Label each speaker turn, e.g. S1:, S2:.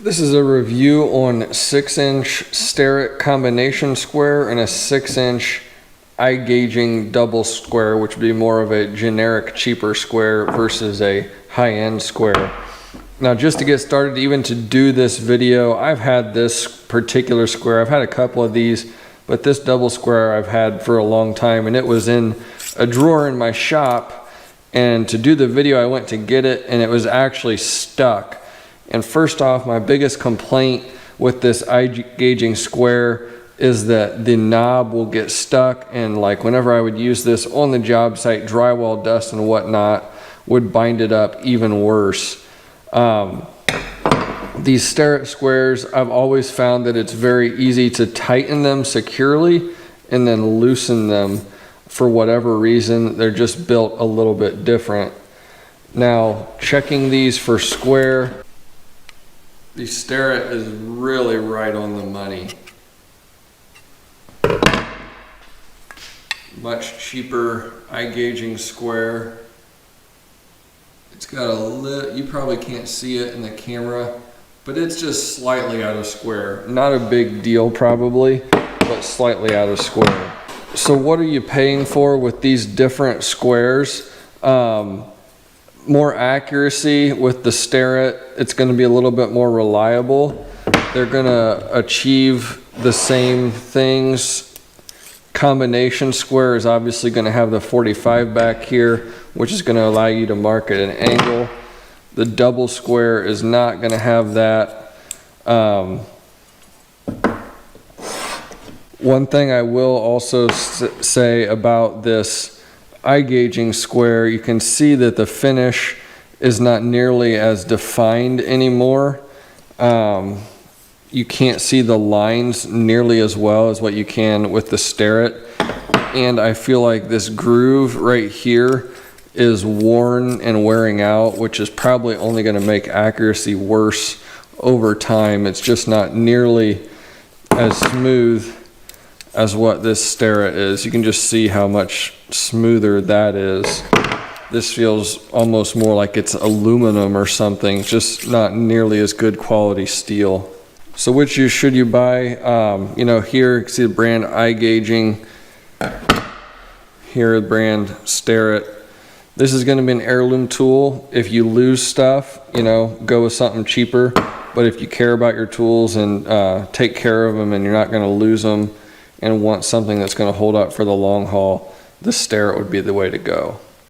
S1: This is a review on 6-inch Starret combination square and a 6-inch iGaging double square, which would be more of a generic cheaper square versus a high-end square. Now, just to get started, even to do this video, I've had this particular square. I've had a couple of these, but this double square I've had for a long time, and it was in a drawer in my shop. And to do the video, I went to get it, and it was actually stuck. And first off, my biggest complaint with this iGaging square is that the knob will get stuck, and like whenever I would use this on the job site, drywall dust and whatnot would bind it up even worse. These Starret squares, I've always found that it's very easy to tighten them securely and then loosen them. For whatever reason, they're just built a little bit different. Now, checking these for square, the Starret is really right on the money. Much cheaper iGaging square. It's got a little, you probably can't see it in the camera, but it's just slightly out of square. Not a big deal probably, but slightly out of square. So what are you paying for with these different squares? More accuracy with the Starret. It's going to be a little bit more reliable. They're going to achieve the same things. Combination square is obviously going to have the 45 back here, which is going to allow you to mark at an angle. The double square is not going to have that. One thing I will also say about this iGaging square, you can see that the finish is not nearly as defined anymore. You can't see the lines nearly as well as what you can with the Starret. And I feel like this groove right here is worn and wearing out, which is probably only going to make accuracy worse over time. It's just not nearly as smooth as what this Starret is. You can just see how much smoother that is. This feels almost more like it's aluminum or something, just not nearly as good quality steel. So which should you buy? You know, here you can see the brand iGaging, here the brand Starret. This is going to be an heirloom tool. If you lose stuff, you know, go with something cheaper. But if you care about your tools and take care of them and you're not going to lose them and want something that's going to hold up for the long haul, the Starret would be the way to go.